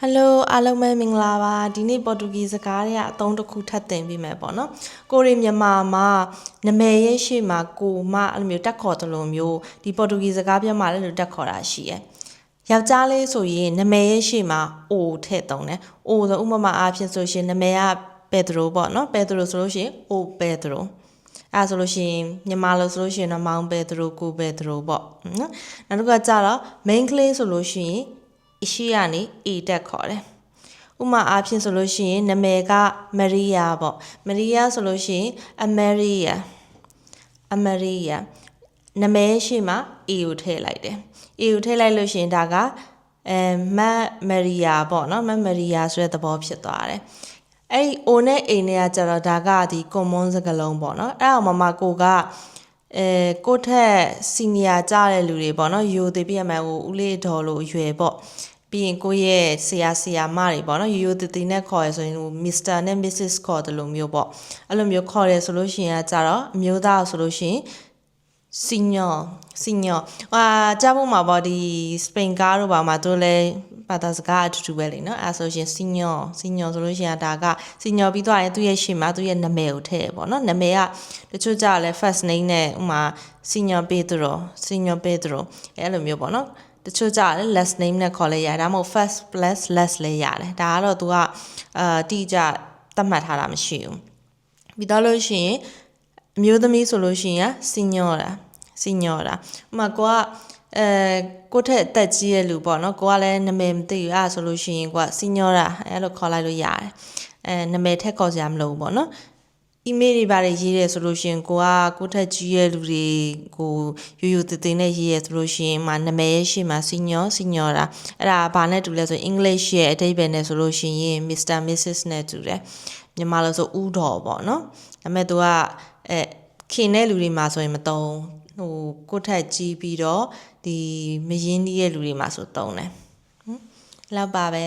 Hello အားလုံးပဲမင်္ဂလာပါဒီနေ့ပေါ်တူဂီစကားတွေကအသုံးတစ်ခုထပ်သင်ပြီးမယ်ပေါ့နော်ကိုရီမြန်မာမှာနာမည်ရဲ့ရှေ့မှာကိုမအဲ့လိုမျိုးတက်ခေါ်တယ်လို့မျိုးဒီပေါ်တူဂီစကားပြန်မှာလည်းလို့တက်ခေါ်တာရှိရဲ့ယောက်ျားလေးဆိုရင်နာမည်ရဲ့ရှေ့မှာအိုထည့်သုံးတယ်အိုဆိုဥပမာအားဖြင့်ဆိုရှင်နာမည်ကပက်ဒရိုပေါ့နော်ပက်ဒရိုဆိုလို့ရှိရင်အိုပက်ဒရိုအဲဆိုလို့ရှိရင်မြန်မာလို့ဆိုလို့ရှိရင်တော့မောင်ပက်ဒရိုကိုပက်ဒရိုပေါ့နော်နောက်တစ်ခါကျတော့ main ကလေးဆိုလို့ရှိရင်အရှိကနေ A တက်ခေါ်တယ်ဥမာအားဖြင့်ဆိုလို့ရှိရင်နာမည်ကမရီယာပေါ့မရီယာဆိုလို့ရှိရင်အမေရီယာနာမည်ရှိမှ A ကိုထည့်လိုက်တယ် A ကိုထည့်လိုက်လို့ရှိရင်ဒါကမမရီယာပေါ့နော်မမရီယာဆိုတဲ့သဘောဖြစ်သွားတယ်အဲ့ O နဲ့ A နဲ့ကကြတော့ဒါကဒီ common စကားလုံးပေါ့နော်အဲ့အောင်မကိုကကိုထက်စီနီယာကြတဲ့လူတွေပေါ့နော်ယူသေးပြရမယ်ဟိုဦးလေးတော်လို့ရွယ်ပေါ့ပြီးရင်ကိုရဲ့ဆရာမတွေပေါ့နော်ယူတည်နဲ့ခေါ်ရဆိုရင်ဟို Mr. နဲ့ Mrs. ခေါ်တယ်လို့မျိုးပေါ့အဲ့လိုမျိုးခေါ်ရဲဆိုလို့ရှိရင်ကြတော့အမျိုးသားဆိုလို့ရှိရင် senior ကြားဖို့မှာပေါ့ဒီ Spain ကားတို့ပါမှာတို့လဲဘာသာစကားအတူတူပဲလေနော်အဲဆိုရှင် senior ဆိုလို့ရှိရင်ဒါက senior ပြီးသွားရင်သူ့ရဲ့ရှေ့မှာသူ့ရဲ့နာမည်ကိုထည့်ပေါ့နော်နာမည်ကတချို့ကြလဲ first name နဲ့ဥမာ senior Pedro အဲ့လိုမျိုးပေါ့နော်တချို့ကြလဲ last name နဲ့ခေါ်လဲရတယ်ဒါမှမဟုတ် first plus last လဲရတယ်ဒါကတော့ तू ကတိကျသတ်မှတ်ထားတာမရှိဘူးပြီးတော့လို့ရှိရင်အမျိုးသမီးဆိုလို့ရှိရင် senior ဥမာကိုထက်အသက်ကြီးရဲ့လူပေါ့နော်ကိုကလည်းနာမည်မသိဘူးအဲ့ဆိုလို့ရှိရင်ကိုက senior အဲ့လိုခေါ်လိုက်လို့ရတယ်နာမည်ထက်ခေါ်စရာမလိုဘူးပေါ့နော်email တွေပါရေးရဲဆိုလို့ရှိရင်ကိုထက်ကြီးရဲ့လူတွေကိုယူတည်နဲ့ရေးရဲဆိုလို့ရှိရင်နာမည်ရဲ့ရှေ့မှာ senior အဲ့ဒါဘာနဲ့တူလဲဆိုရင် English ရဲ့အဓိပ္ပာယ်နဲ့ဆိုလို့ရှိရင် Mr. Mrs နဲ့တူတယ်မြန်မာလို့ဆိုဦးတော်ပေါ့နော်ဒါပေမဲ့ तू ကခင်တဲ့လူတွေမှာဆိုရင်မသုံးဟိုကိုထက်ကြီးပြီးတော့ဒီမရင်းနှီးရဲ့လူတွေမှာဆိုသုံးတယ်လောက်ပါပဲ